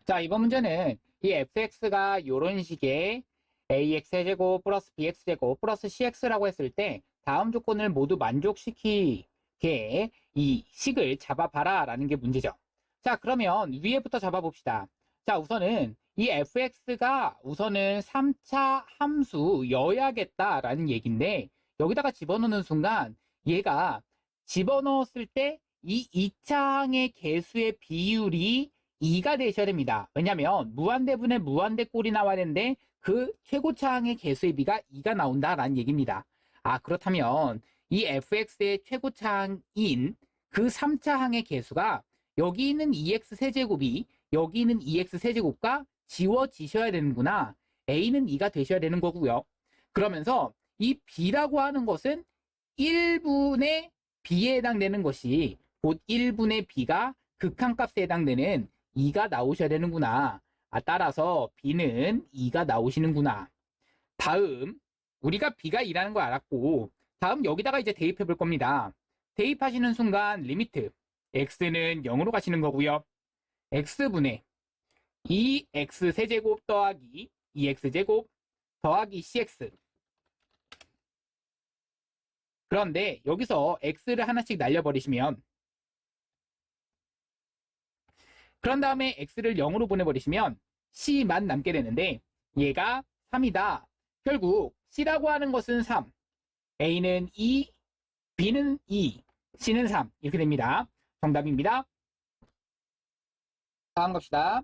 자, 이번 문제는 이 fx가 이런 식의 ax제곱 플러스 bx제곱 플러스 cx라고 했을 때 다음 조건을 모두 만족시키게 이 식을 잡아봐라 라는 게 문제죠. 자, 그러면 위에부터 잡아봅시다. 자, 우선은 이 fx가 우선은 3차 함수여야겠다라는 얘기인데 여기다가 집어넣는 순간 얘가 집어넣었을 때 이 2차항의 개수의 비율이 2가 되셔야 됩니다. 왜냐하면 무한대분의 무한대꼴이 나와야 되는데 그 최고차항의 개수의 비가 2가 나온다라는 얘기입니다. 아, 그렇다면 이 fx의 최고차항인 그 3차항의 개수가 여기 있는 2x 세제곱이 여기 있는 2x 세제곱과 지워지셔야 되는구나. a는 2가 되셔야 되는 거고요. 그러면서 이 b라고 하는 것은 1분의 b에 해당되는 것이 곧 1분의 b가 극한값에 해당되는 2가 나오셔야 되는구나. 아, 따라서 b는 2가 나오시는구나. 다음 우리가 b가 2라는 걸 알았고 다음 여기다가 이제 대입해 볼 겁니다. 대입하시는 순간 리미트 x는 0으로 가시는 거고요. x분의 2x 세제곱 더하기 2x제곱 더하기 cx. 그런데 여기서 x를 하나씩 날려버리시면 그런 다음에 x를 0으로 보내버리시면 c만 남게 되는데 얘가 3이다. 결국 c라고 하는 것은 3, a는 2, b는 2, c는 3 이렇게 됩니다. 정답입니다. 다음 갑시다.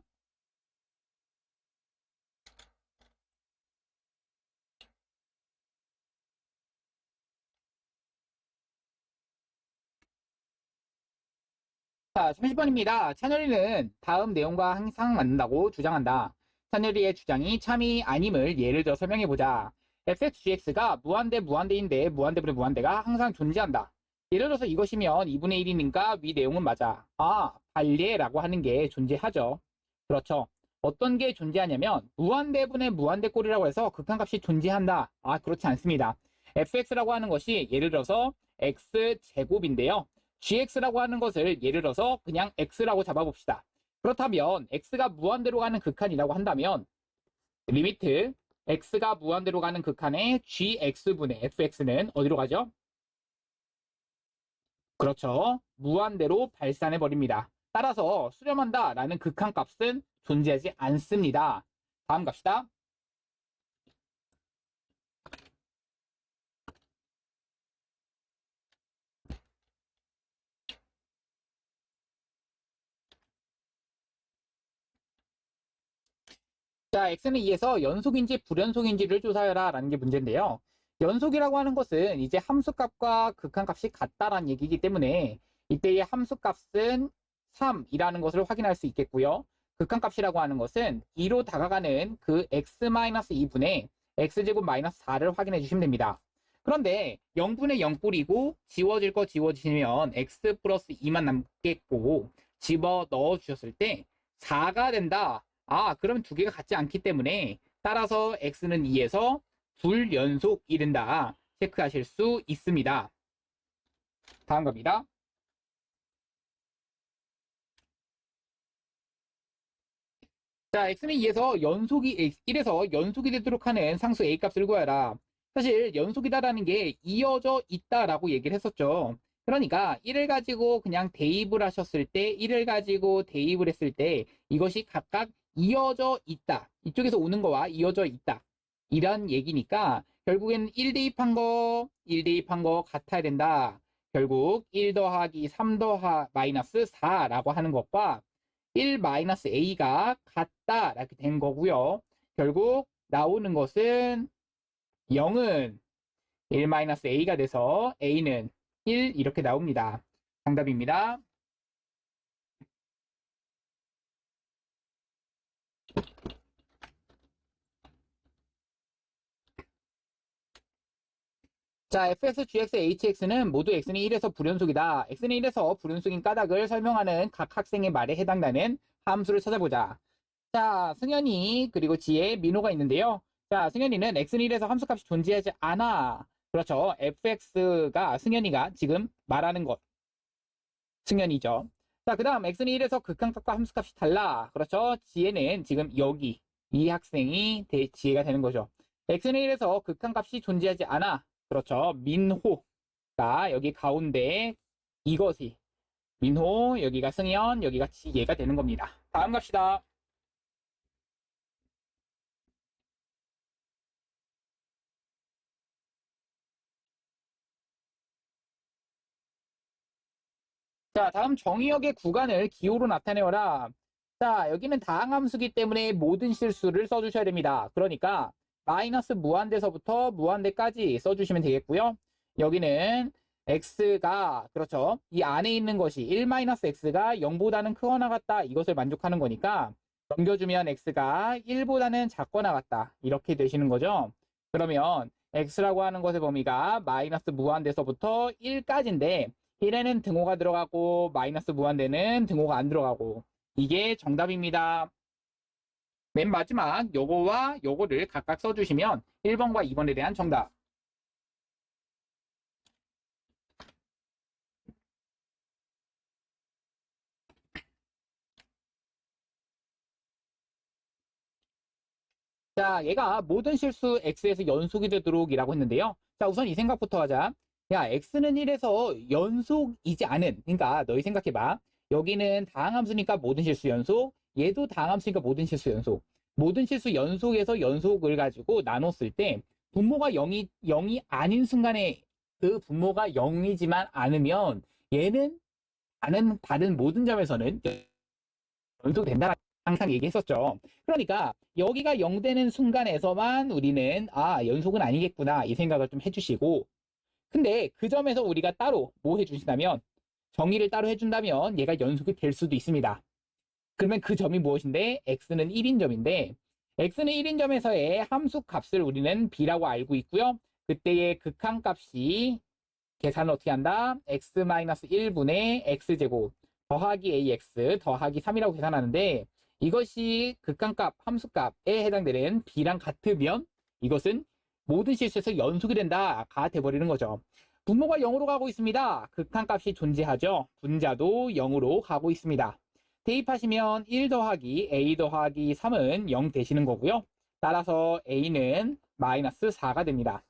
자, 30번입니다. 찬열이는 다음 내용과 항상 맞는다고 주장한다. 찬열이의 주장이 참이 아님을 예를 들어 설명해보자. fx, gx가 무한대, 무한대인데 무한대분의 무한대가 항상 존재한다. 예를 들어서 이것이면 2분의 1이니까 위 내용은 맞아. 아, 반례라고 하는 게 존재하죠. 그렇죠. 어떤 게 존재하냐면 무한대분의 무한대꼴이라고 해서 극한값이 존재한다. 아, 그렇지 않습니다. fx라고 하는 것이 예를 들어서 x제곱인데요. gx라고 하는 것을 예를 들어서 그냥 x라고 잡아봅시다. 그렇다면 x가 무한대로 가는 극한이라고 한다면 리미트 x가 무한대로 가는 극한의 gx분의 fx는 어디로 가죠? 그렇죠. 무한대로 발산해 버립니다. 따라서 수렴한다라는 극한값은 존재하지 않습니다. 다음 갑시다. 자, x는 2에서 연속인지 불연속인지를 조사해라 라는 게 문제인데요. 연속이라고 하는 것은 이제 함수값과 극한값이 같다라는 얘기이기 때문에 이때의 함수값은 3이라는 것을 확인할 수 있겠고요. 극한값이라고 하는 것은 2로 다가가는 그 x-2분의 x제곱 마이너스 4를 확인해 주시면 됩니다. 그런데 0분의 0꼴이고 지워질 거 지워지면 x 플러스 2만 남겠고 집어 넣어 주셨을 때 4가 된다. 아, 그럼 두 개가 같지 않기 때문에 따라서 x는 2에서 불연속이 된다. 체크하실 수 있습니다. 다음 겁니다. 자, x는 2에서 연속이 1에서 연속이 되도록 하는 상수 a 값을 구하라. 사실 연속이다라는 게 이어져 있다라고 얘기를 했었죠. 그러니까 1을 가지고 그냥 대입을 하셨을 때 1을 가지고 대입을 했을 때 이것이 각각 이어져 있다. 이쪽에서 오는 거와 이어져 있다. 이런 얘기니까 결국에는 1 대입한 거, 1 대입한 거 같아야 된다. 결국 1 더하기 3 더하 마이너스 4라고 하는 것과 1 마이너스 a가 같다. 이렇게 된 거고요. 결국 나오는 것은 0은 1 마이너스 a가 돼서 a는 1 이렇게 나옵니다. 정답입니다. 자, fx, gx, hx는 모두 x는 1에서 불연속이다. x는 1에서 불연속인 까닭을 설명하는 각 학생의 말에 해당되는 함수를 찾아보자. 자, 승현이 그리고 지혜, 민호가 있는데요. 자, 승현이는 x는 1에서 함수값이 존재하지 않아. 그렇죠. fx가 승현이가 지금 말하는 것. 승현이죠. 자, 그 다음 x는 1에서 극한값과 함수값이 달라. 그렇죠? 지혜는 지금 여기 이 학생이 지혜가 되는 거죠. x는 1에서 극한값이 존재하지 않아. 그렇죠? 민호가 여기 가운데 이것이 민호, 여기가 승현, 여기가 지혜가 되는 겁니다. 다음 갑시다. 자, 다음 정의역의 구간을 기호로 나타내어라. 자, 여기는 다항함수기 때문에 모든 실수를 써주셔야 됩니다. 그러니까 마이너스 무한대서부터 무한대까지 써주시면 되겠고요. 여기는 x가 그렇죠. 이 안에 있는 것이 1-x가 0보다는 크거나 같다. 이것을 만족하는 거니까 넘겨주면 x가 1보다는 작거나 같다. 이렇게 되시는 거죠. 그러면 x라고 하는 것의 범위가 마이너스 무한대서부터 1까지인데 1에는 등호가 들어가고 마이너스 무한대는 등호가 안 들어가고 이게 정답입니다. 맨 마지막 요거와 요거를 각각 써주시면 1번과 2번에 대한 정답. 자, 얘가 모든 실수 x에서 연속이 되도록 이라고 했는데요. 자, 우선 이 생각부터 하자. 야, x는 1에서 연속이지 않은, 그러니까 너희 생각해봐. 여기는 다항함수니까 모든 실수 연속, 얘도 다항함수니까 모든 실수 연속. 모든 실수 연속에서 연속을 가지고 나눴을 때 분모가 0이 아닌 순간에 그 분모가 0이지만 않으면 얘는 다른 모든 점에서는 연속된다. 항상 얘기했었죠. 그러니까 여기가 0 되는 순간에서만 우리는 연속은 아니겠구나 이 생각을 좀 해주시고 근데 그 점에서 우리가 따로 뭐 해주신다면 정의를 따로 해준다면 얘가 연속이 될 수도 있습니다. 그러면 그 점이 무엇인데 x는 1인 점인데 x는 1인 점에서의 함수 값을 우리는 b라고 알고 있고요. 그때의 극한값이 계산을 어떻게 한다? x-1분의 x제곱 더하기 ax 더하기 3이라고 계산하는데 이것이 극한값, 함수값에 해당되는 b랑 같으면 이것은 모든 실수에서 연속이 된다가 돼버리는 거죠. 분모가 0으로 가고 있습니다. 극한값이 존재하죠. 분자도 0으로 가고 있습니다. 대입하시면 1 더하기 a 더하기 3은 0 되시는 거고요. 따라서 a는 마이너스 4가 됩니다.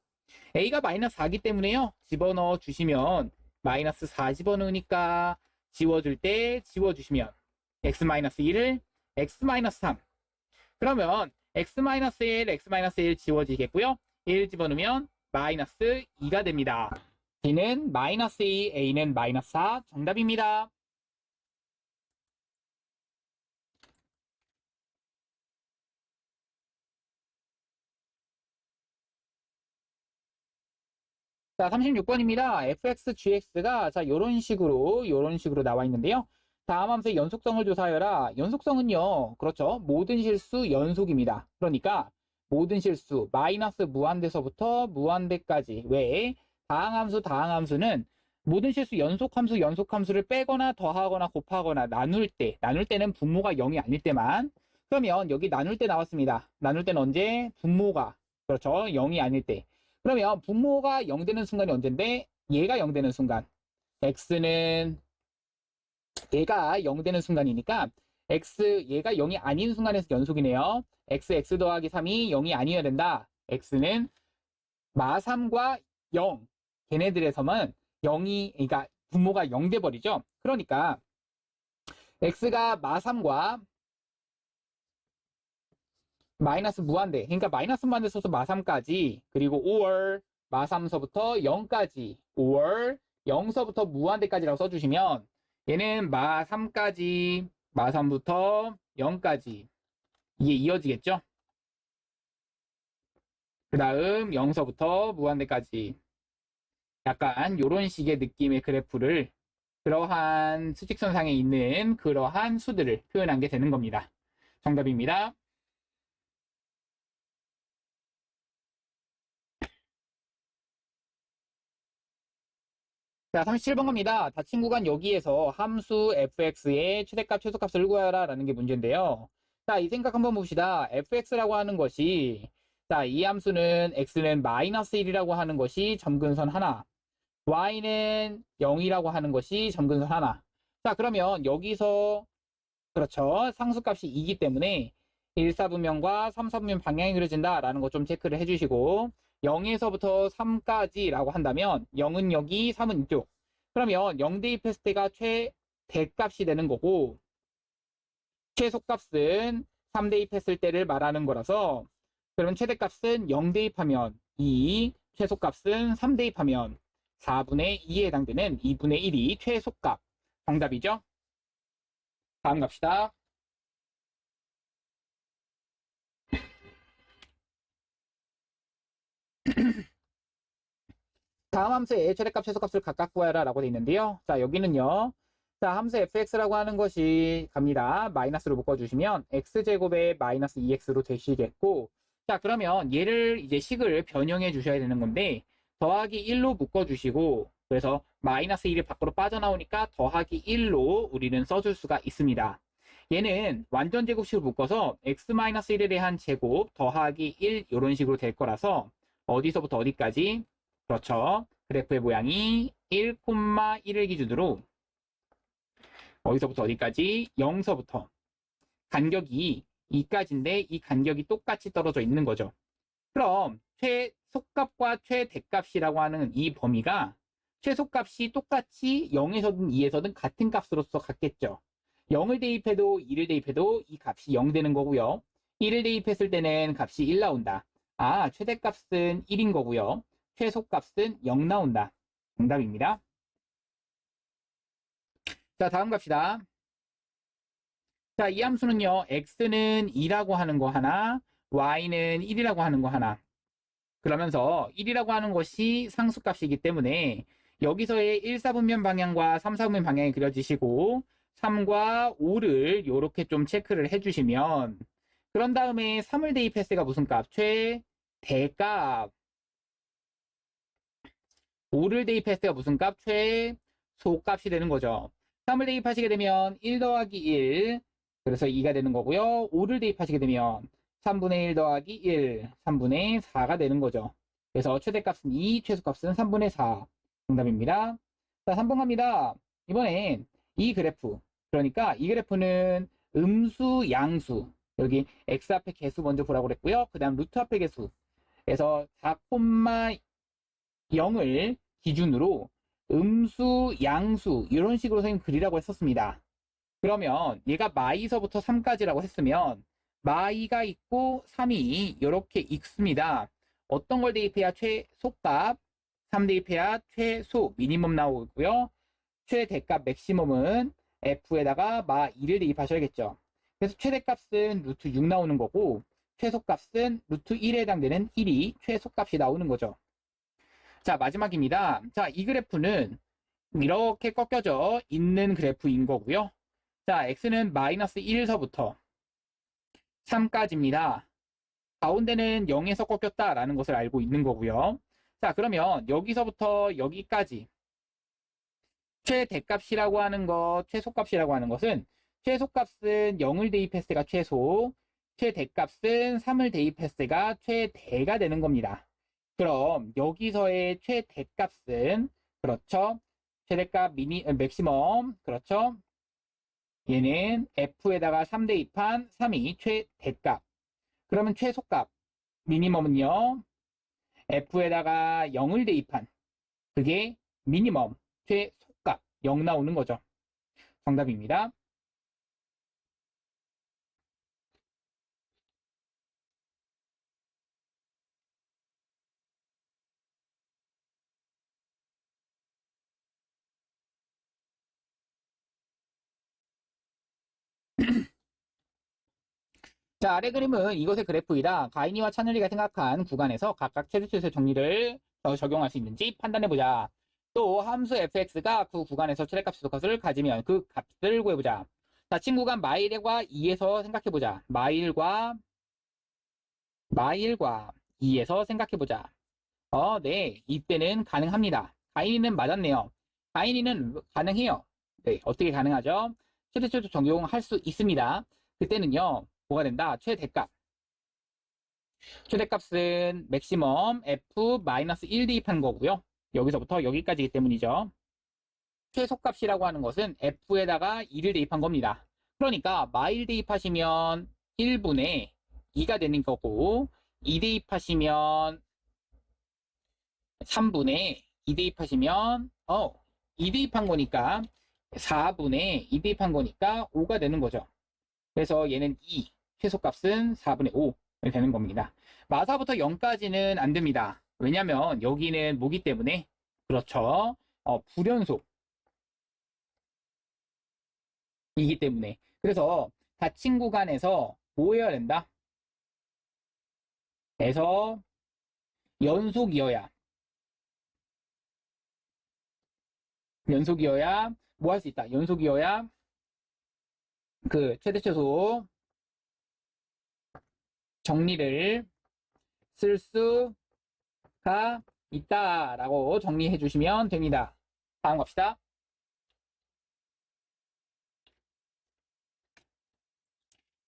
a가 마이너스 4기 때문에요. 집어넣어 주시면 마이너스 4 집어넣으니까 지워줄 때 지워주시면 x-1을 x-3 그러면 x-1, x-1 지워지겠고요. 1 집어넣으면 마이너스 2가 됩니다. b는 마이너스 2, a는 마이너스 4 정답입니다. 자, 36번입니다. fx, gx가 자, 요런 식으로 나와 있는데요. 다음 함수의 연속성을 조사하여라. 연속성은요, 그렇죠. 모든 실수 연속입니다. 그러니까 모든 실수 마이너스 무한대서부터 무한대까지 외에 다항함수는 모든 실수 연속함수를 빼거나 더하거나 곱하거나 나눌 때는 분모가 0이 아닐 때만 그러면 여기 나눌 때 나왔습니다. 나눌 때는 언제? 분모가 그렇죠. 0이 아닐 때. 그러면 분모가 0 되는 순간이 언젠데 얘가 0 되는 순간 x는 얘가 0 되는 순간이니까 얘가 0이 아닌 순간에서 연속이네요. x 더하기 3이 0이 아니어야 된다. x는 마3과 0 걔네들에서만 0이 그러니까 분모가 0 돼버리죠. 그러니까 x가 마3과 마이너스 무한대 그러니까 마이너스 무한대 써서 마3까지 그리고 5월 마3서부터 0까지 5월 0서부터 무한대까지라고 써주시면 얘는 마3까지 마3부터 0까지 이게 이어지겠죠. 그 다음 0서부터 무한대까지 약간 요런 식의 느낌의 그래프를 그러한 수직선상에 있는 그러한 수들을 표현한 게 되는 겁니다. 정답입니다. 자, 37번 갑니다. 닫힌 구간 여기에서 함수 fx의 최대값, 최소값을 구하라 라는 게 문제인데요. 자, 이 생각 한번 봅시다. fx라고 하는 것이 자, 이 함수는 x는 마이너스 1이라고 하는 것이 점근선 하나 y는 0이라고 하는 것이 점근선 하나 자, 그러면 여기서 그렇죠. 상수값이 2이기 때문에 1, 4분면과 3, 4분면 방향이 그려진다라는 거 좀 체크를 해주시고 0에서부터 3까지라고 한다면 0은 여기, 3은 이쪽. 그러면 0 대입했을 때가 최대값이 되는 거고 최소값은 3 대입했을 때를 말하는 거라서 그러면 최대값은 0 대입하면 2, 최소값은 3 대입하면 4분의 2에 해당되는 2분의 1이 최소값. 정답이죠? 다음 갑시다. 다음 함수의 최대값, 최소값을 각각 구하라 라고 되어 있는데요. 자, 여기는요. 자, 함수 fx라고 하는 것이 갑니다. 마이너스로 묶어주시면 x제곱에 마이너스 2x로 되시겠고 자, 그러면 얘를 이제 식을 변형해 주셔야 되는 건데 더하기 1로 묶어주시고 그래서 마이너스 1이 밖으로 빠져나오니까 더하기 1로 우리는 써줄 수가 있습니다. 얘는 완전 제곱식으로 묶어서 x-1에 대한 제곱 더하기 1 이런 식으로 될 거라서 어디서부터 어디까지? 그렇죠. 그래프의 모양이 1,1을 기준으로 어디서부터 어디까지? 0서부터 간격이 2까지인데 이 간격이 똑같이 떨어져 있는 거죠. 그럼 최소값과 최대값이라고 하는 이 범위가 최소값이 똑같이 0에서든 2에서든 같은 값으로서 같겠죠. 0을 대입해도 2를 대입해도 이 값이 0 되는 거고요. 1을 대입했을 때는 값이 1 나온다. 아, 최대값은 1인 거고요. 최소값은 0 나온다. 정답입니다. 자, 다음 갑시다. 자, 이 함수는요, x는 2라고 하는 거 하나, y는 1이라고 하는 거 하나. 그러면서 1이라고 하는 것이 상수값이기 때문에 여기서의 1, 4분면 방향과 3, 4분면 방향이 그려지시고 3과 5를 이렇게 좀 체크를 해주시면 그런 다음에 3을 대입했을 때가 무슨 값? 최대값. 5를 대입했을 때가 무슨 값? 최소값이 되는 거죠. 3을 대입하시게 되면 1 더하기 1, 그래서 2가 되는 거고요. 5를 대입하시게 되면 3분의 1 더하기 1, 3분의 4가 되는 거죠. 그래서 최대값은 2, 최소값은 3분의 4. 정답입니다. 자, 3번 갑니다. 이번엔 이 그래프. 그러니까 이 그래프는 음수, 양수. 여기 x 앞에 개수 먼저 보라고 그랬고요. 그 다음 루트 앞에 개수. 그래서 4,0을 기준으로 음수, 양수 이런 식으로 선생님 그리라고 했었습니다. 그러면 얘가 마이서부터 3까지라고 했으면 마이가 있고 3이 이렇게 있습니다. 어떤 걸 대입해야 최소값, 3 대입해야 최소, 미니멈 나오고요. 최대값, 맥시멈은 f에다가 마 2를 대입하셔야겠죠. 그래서 최대값은 루트 6 나오는 거고 최소값은 루트 1에 해당되는 1이 최소값이 나오는 거죠. 자, 마지막입니다. 자, 이 그래프는 이렇게 꺾여져 있는 그래프인 거고요. 자, x는 마이너스 1서부터 3까지입니다. 가운데는 0에서 꺾였다라는 것을 알고 있는 거고요. 자, 그러면 여기서부터 여기까지 최대값이라고 하는 것, 최소값이라고 하는 것은 최소값은 0을 대입했을 때가 최소, 최대값은 3을 대입했을 때가 최대가 되는 겁니다. 그럼 여기서의 최대값은 그렇죠. 최대값 맥시멈 그렇죠. 얘는 f에다가 3 대입한 3이 최대값. 그러면 최소값 미니멈은요. f에다가 0을 대입한 그게 미니멈 최소값 0 나오는 거죠. 정답입니다. 자, 아래 그림은 이것의 그래프이다. 가인이와 차늘리가 생각한 구간에서 각각 최대치수의 정리를 적용할 수 있는지 판단해보자. 또 함수 fx가 그 구간에서 최대값 최소값을 가지면 그 값을 구해보자. 자, 친구간 마일과 2에서 생각해보자. 마일과 2에서 생각해보자. 네. 이때는 가능합니다. 가인이는 맞았네요. 가인이는 가능해요. 네. 어떻게 가능하죠? 최대치수 적용할 수 있습니다. 그때는요. 뭐가 된다? 최대값. 최대값은 맥시멈 f-1 대입한 거고요. 여기서부터 여기까지이기 때문이죠. 최소값이라고 하는 것은 f에다가 2를 대입한 겁니다. 그러니까 마일 대입하시면 1분의 2가 되는 거고 2 대입하시면 3분의 2 대입하시면 2 대입한 거니까 4분의 2 대입한 거니까 5가 되는 거죠. 그래서 얘는 2, 최소값은 4분의 5 되는 겁니다. 마사부터 0까지는 안 됩니다. 왜냐면 여기는 모기 때문에 그렇죠. 불연속이기 때문에. 그래서 닫힌 구간에서 뭐 해야 된다? 그래서 연속이어야 뭐 할 수 있다. 연속이어야 그 최대 최소 정리를 쓸 수가 있다라고 정리해 주시면 됩니다. 다음 갑시다.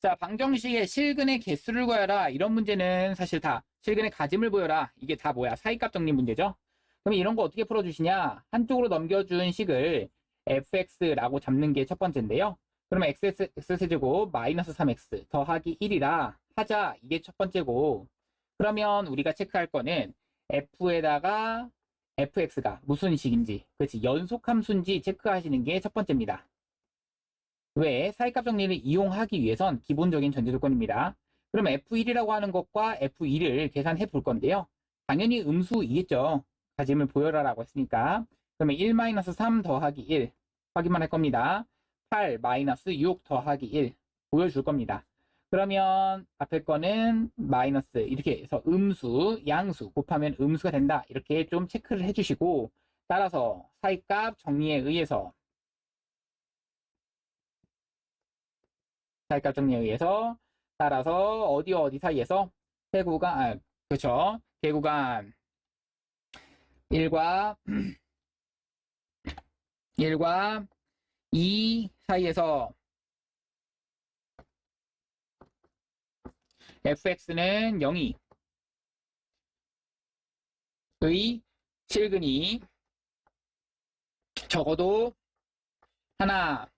자, 방정식의 실근의 개수를 구하라. 이런 문제는 사실 다 실근의 가짐을 보여라. 이게 다 뭐야? 사이값 정리 문제죠. 그럼 이런 거 어떻게 풀어주시냐? 한쪽으로 넘겨준 식을 fx라고 잡는 게 첫 번째인데요. 그러면 x세제곱 마이너스 3x 더하기 1이라 하자. 이게 첫 번째고, 그러면 우리가 체크할 거는 f에다가 fx가 무슨 식인지, 그렇지, 연속함수인지 체크하시는 게 첫 번째입니다. 왜? 사이값 정리를 이용하기 위해선 기본적인 전제 조건입니다. 그럼 f1이라고 하는 것과 f2를 계산해 볼 건데요. 당연히 음수이겠죠. 가짐을 보여라라고 했으니까. 그러면 1-3 더하기 1 확인만 할 겁니다. 8-6 더하기 1 보여줄 겁니다. 그러면 앞에 거는 마이너스 이렇게 해서 음수, 양수 곱하면 음수가 된다. 이렇게 좀 체크를 해주시고, 따라서 사이값 정리에 의해서 사이값 정리에 의해서 따라서 어디 사이에서 개구간, 그렇죠. 개구간 1과 1과 2 사이에서 fx는 0이 의 실근이 적어도 하나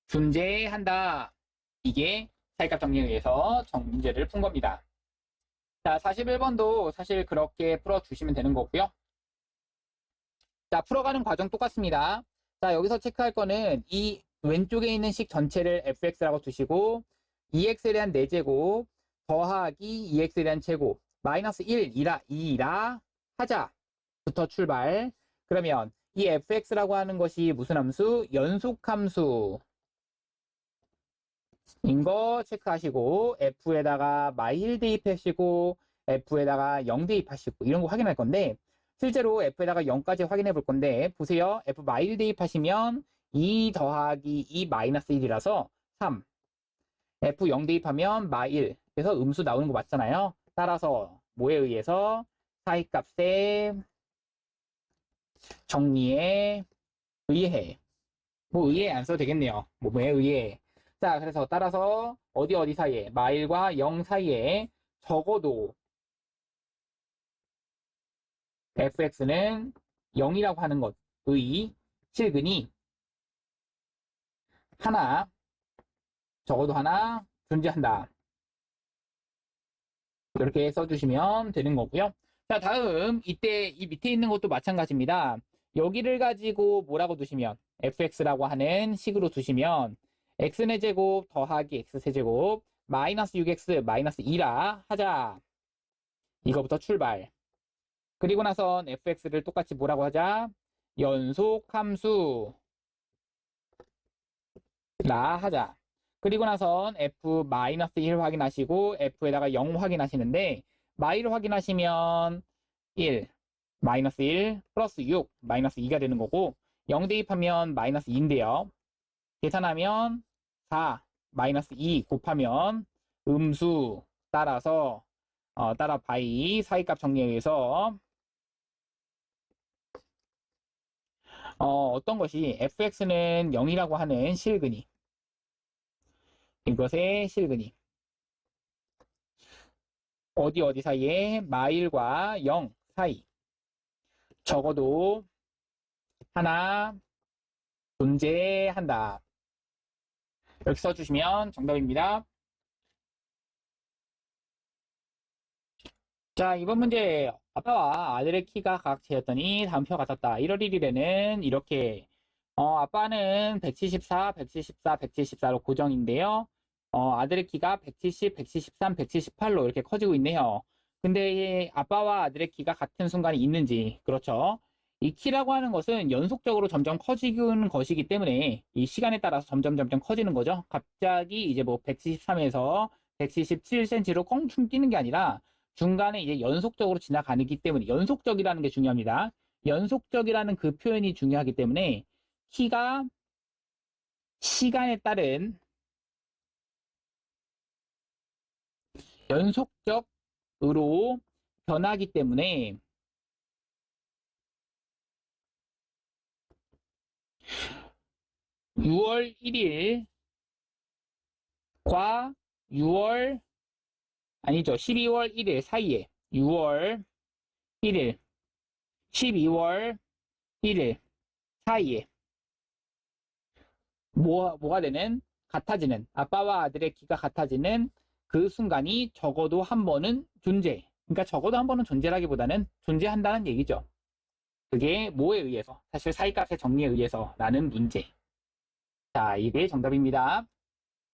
존재한다. 이게 사이값 정리에 의해서 문제를 푼 겁니다. 자, 41번도 사실 그렇게 풀어주시면 되는 거고요. 자, 풀어가는 과정 똑같습니다. 자, 여기서 체크할 거는 이 왼쪽에 있는 식 전체를 fx라고 두시고 2x에 대한 4제곱 더하기 2x에 대한 제곱 마이너스 1이라 2라 하자부터 출발. 그러면 이 fx라고 하는 것이 무슨 함수? 연속함수 인 거 체크하시고 f에다가 마일 대입하시고 f에다가 0 대입하시고 이런 거 확인할 건데, 실제로 f에다가 0까지 확인해 볼 건데 보세요. f 마일 대입하시면 2 더하기 2 마이너스 1이라서 3, f 0 대입하면 마일, 그래서 음수 나오는 거 맞잖아요. 따라서 뭐에 의해서? 사이값의 정리에 의해, 뭐 의해 안 써도 되겠네요. 뭐에 의해. 자, 그래서 따라서 어디 사이에, 마일과 0 사이에 적어도 fx는 0이라고 하는 것의 실근이 하나, 적어도 하나 존재한다. 이렇게 써주시면 되는 거고요. 자, 다음 이때 이 밑에 있는 것도 마찬가지입니다. 여기를 가지고 뭐라고 두시면, fx라고 하는 식으로 두시면 x의 제곱 더하기 x세제곱 마이너스 6x 마이너스 2라 하자. 이거부터 출발. 그리고 나선 fx를 똑같이 뭐라고 하자? 연속함수라 하자. 그리고 나선 f-1 확인하시고 f에다가 0 확인하시는데, 마이를 확인하시면 1, 마이너스 1 플러스 6 마이너스 2가 되는 거고, 0 대입하면 마이너스 2인데요. 계산하면 4 마이너스 2 곱하면 음수, 따라서 따라 바이 사이값 정리에 의해서 어떤 것이 fx는 0이라고 하는 실근이, 이것의 실근이 어디 사이에, 마일과 0 사이 적어도 하나 존재한다. 이렇게 써주시면 정답입니다. 자, 이번 문제. 아빠와 아들의 키가 각 재었더니 다음표가 같았다. 1월 1일에는 이렇게 아빠는 174, 174, 174로 고정인데요. 아들의 키가 170, 173, 178로 이렇게 커지고 있네요. 근데 아빠와 아들의 키가 같은 순간이 있는지, 그렇죠? 이 키라고 하는 것은 연속적으로 점점 커지는 것이기 때문에 이 시간에 따라서 점점 커지는 거죠. 갑자기 이제 뭐 173에서 177cm로 껑충 뛰는 게 아니라 중간에 이제 연속적으로 지나가기 때문에 연속적이라는 게 중요합니다. 연속적이라는 그 표현이 중요하기 때문에 키가 시간에 따른 연속적으로 변하기 때문에 6월 1일과 6월 아니죠. 12월 1일 사이에 6월 1일, 12월 1일 사이에 뭐가 되는? 같아지는, 아빠와 아들의 키가 같아지는 그 순간이 적어도 한 번은 존재. 그러니까 적어도 한 번은 존재라기보다는 존재한다는 얘기죠. 그게 뭐에 의해서? 사실 사이값의 정리에 의해서라는 문제. 자, 이게 정답입니다.